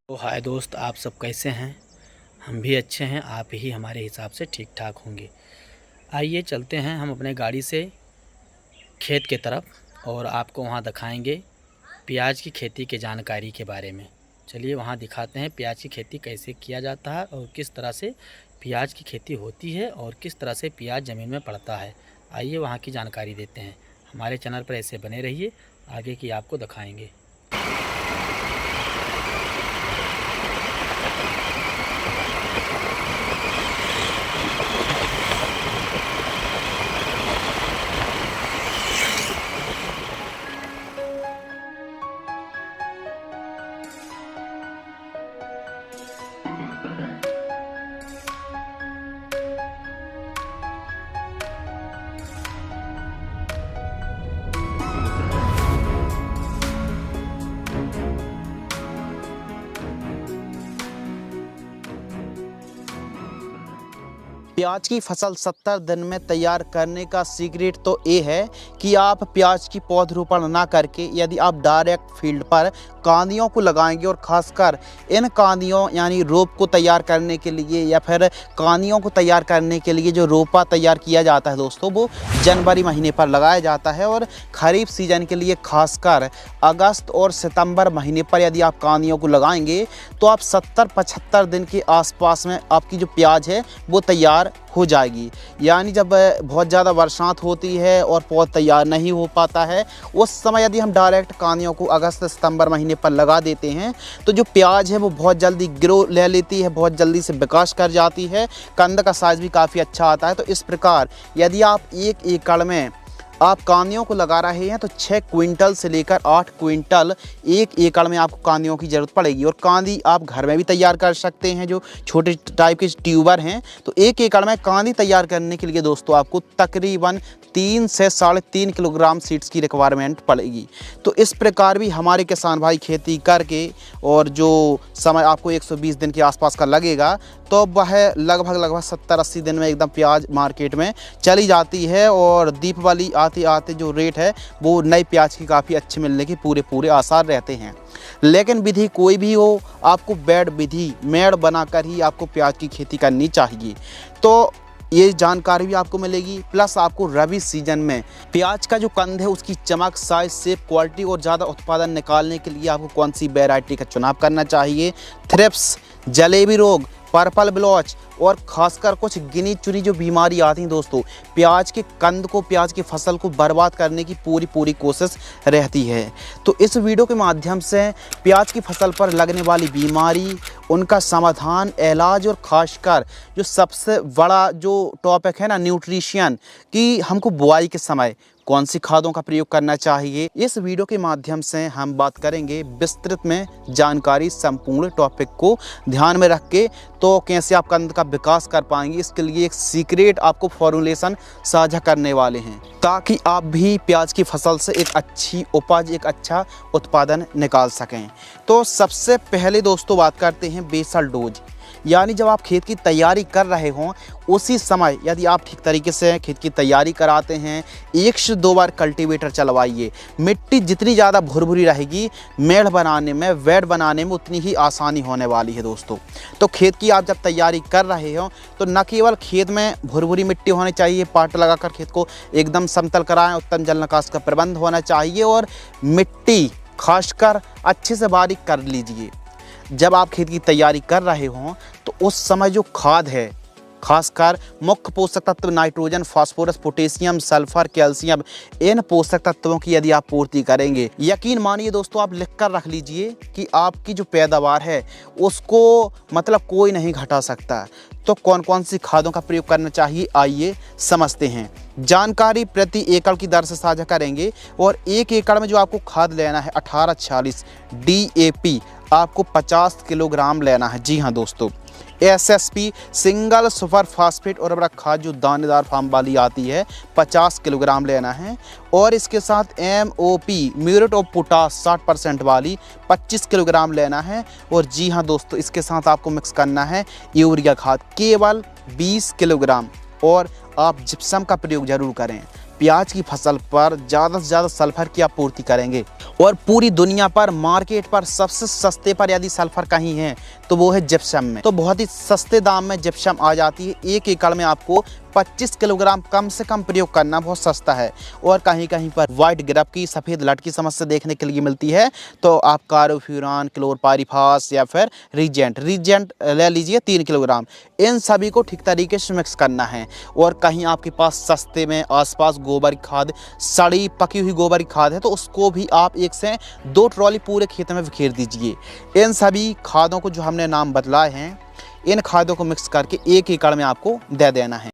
तो हाय दोस्त, आप सब कैसे हैं। हम भी अच्छे हैं, आप ही हमारे हिसाब से ठीक ठाक होंगे। आइए चलते हैं हम अपने गाड़ी से खेत के तरफ और आपको वहाँ दिखाएंगे प्याज की खेती के जानकारी के बारे में। चलिए वहाँ दिखाते हैं प्याज की खेती कैसे किया जाता है और किस तरह से प्याज की खेती होती है और किस तरह से प्याज ज़मीन में पड़ता है। आइए वहाँ की जानकारी देते हैं। हमारे चैनल पर ऐसे बने रहिए, आगे की आपको दिखाएंगे। प्याज की फसल 70 दिन में तैयार करने का सीक्रेट तो ये है कि आप प्याज की पौधरोपण ना करके यदि आप डायरेक्ट फील्ड पर कांदियों को लगाएंगे और ख़ासकर इन कांदियों यानी रोप को तैयार करने के लिए या फिर कांदियों को तैयार करने के लिए जो रोपा तैयार किया जाता है दोस्तों, वो जनवरी महीने पर लगाया जाता है। और खरीफ सीजन के लिए खासकर अगस्त और सितंबर महीने पर यदि आप कांदियों को लगाएंगे तो आप 70-75 दिन के आसपास में आपकी जो प्याज है वो तैयार हो जाएगी। यानी जब बहुत ज़्यादा बरसात होती है और पौध तैयार नहीं हो पाता है, उस समय यदि हम डायरेक्ट कांदियों को अगस्त सितंबर महीने पर लगा देते हैं तो जो प्याज है वो बहुत जल्दी ग्रो ले लेती है, बहुत जल्दी से विकास कर जाती है, कंद का साइज़ भी काफ़ी अच्छा आता है। तो इस प्रकार यदि आप 1 एकड़ में आप कांदियों को लगा रहे हैं तो 6 क्विंटल से लेकर 8 क्विंटल 1 एकड़ में आपको कांदियों की ज़रूरत पड़ेगी। और कांदी आप घर में भी तैयार कर सकते हैं, जो छोटे टाइप के ट्यूबर हैं। तो 1 एकड़ में कांदी तैयार करने के लिए दोस्तों आपको तकरीबन 3 से 3.5 किलोग्राम सीड्स की रिक्वायरमेंट पड़ेगी। तो इस प्रकार भी हमारे किसान भाई खेती करके और जो समय आपको 120 दिन के आसपास का लगेगा तो वह लगभग 70-80 दिन में एकदम प्याज मार्केट में चली जाती है। और दीपावली आते आते जो रेट है वो नई प्याज की काफ़ी अच्छे मिलने के पूरे आसार रहते हैं। लेकिन विधि कोई भी हो, आपको बेड विधि मेड़ बनाकर ही आपको प्याज की खेती करनी चाहिए। तो ये जानकारी भी आपको मिलेगी। प्लस आपको रबी सीजन में प्याज का जो कंद है उसकी चमक, साइज, शेप, क्वालिटी और ज़्यादा उत्पादन निकालने के लिए आपको कौन सी वैरायटी का चुनाव करना चाहिए। थ्रिप्स, जलेबी रोग, पर्पल ब्लॉच और खासकर कुछ गिनी चुनी जो बीमारी आती हैं दोस्तों, प्याज के कंद को, प्याज की फसल को बर्बाद करने की पूरी कोशिश रहती है। तो इस वीडियो के माध्यम से प्याज की फसल पर लगने वाली बीमारी, उनका समाधान, इलाज और खासकर जो सबसे बड़ा जो टॉपिक है ना, न्यूट्रिशन, कि हमको बुआई के समय कौन सी खादों का प्रयोग करना चाहिए, इस वीडियो के माध्यम से हम बात करेंगे विस्तृत में जानकारी, संपूर्ण टॉपिक को ध्यान में रख के। तो कैसे आप कंद का विकास कर पाएंगे, इसके लिए एक सीक्रेट आपको फॉर्मूलेशन साझा करने वाले हैं ताकि आप भी प्याज की फसल से एक अच्छी उपज, एक अच्छा उत्पादन निकाल सकें। तो सबसे पहले दोस्तों बात करते हैं बेसल डोज। यानी जब आप खेत की तैयारी कर रहे हों उसी समय यदि आप ठीक तरीके से खेत की तैयारी कराते हैं, 1 से 2 बार कल्टीवेटर चलवाइए। मिट्टी जितनी ज़्यादा भुरभुरी रहेगी, मेड़ बनाने में, वेड बनाने में उतनी ही आसानी होने वाली है दोस्तों। तो खेत की आप जब तैयारी कर रहे हो तो न केवल खेत में भुरभुरी मिट्टी होनी चाहिए, पाट लगाकर खेत को एकदम समतल कराएं, उत्तम जल निकास का प्रबंध होना चाहिए और मिट्टी खासकर अच्छे से बारीक कर लीजिए। जब आप खेत की तैयारी कर रहे हों तो उस समय जो खाद है, खासकर मुख्य पोषक तत्व nitrogen, phosphorus, potassium, sulphur, calcium, इन पोषक तत्वों की यदि आप पूर्ति करेंगे, यकीन मानिए दोस्तों, आप लिख कर रख लीजिए कि आपकी जो पैदावार है उसको मतलब कोई नहीं घटा सकता। तो कौन कौन सी खादों का प्रयोग करना चाहिए, आइए समझते हैं। जानकारी प्रति एकड़ की दर से साझा करेंगे। और 1 एकड़ में जो आपको खाद लेना है 1846 DAP आपको 50 किलोग्राम लेना है। जी हाँ दोस्तों, SSP सिंगल सुपर फास्फेट उर्वरक खाद जो दानेदार फार्म वाली आती है 50 किलोग्राम लेना है। और इसके साथ MOP म्यूरेट ऑफ पोटास 60% वाली 25 किलोग्राम लेना है। और जी हाँ दोस्तों, इसके साथ आपको मिक्स करना है यूरिया खाद केवल 20 किलोग्राम। और आप जिप्सम का प्रयोग जरूर करें। प्याज की फसल पर ज़्यादा से ज़्यादा सल्फर की आपूर्ति करेंगे। और पूरी दुनिया पर मार्केट पर सबसे सस्ते पर यदि सल्फर कहीं है तो वो है जिप्सम में। तो बहुत ही सस्ते दाम में जिप्सम आ जाती है। 1 एकड़ में आपको 25 किलोग्राम कम से कम प्रयोग करना बहुत सस्ता है। और कहीं कहीं पर वाइट ग्रब की सफ़ेद लट की समस्या देखने के लिए मिलती है, तो आप कार्बोफ्यूरान, क्लोरपाइरिफास या फिर रीजेंट ले लीजिए 3 किलोग्राम। इन सभी को ठीक तरीके से मिक्स करना है। और कहीं आपके पास सस्ते में आसपास गोबर की खाद, सड़ी पकी हुई गोबर की खाद है, तो उसको भी आप 1 से 2 ट्रॉली पूरे खेत में बिखेर दीजिए। इन सभी खादों को जो हमने नाम बदलाए हैं, इन खादों को मिक्स करके 1 एकड़ में आपको दे देना है।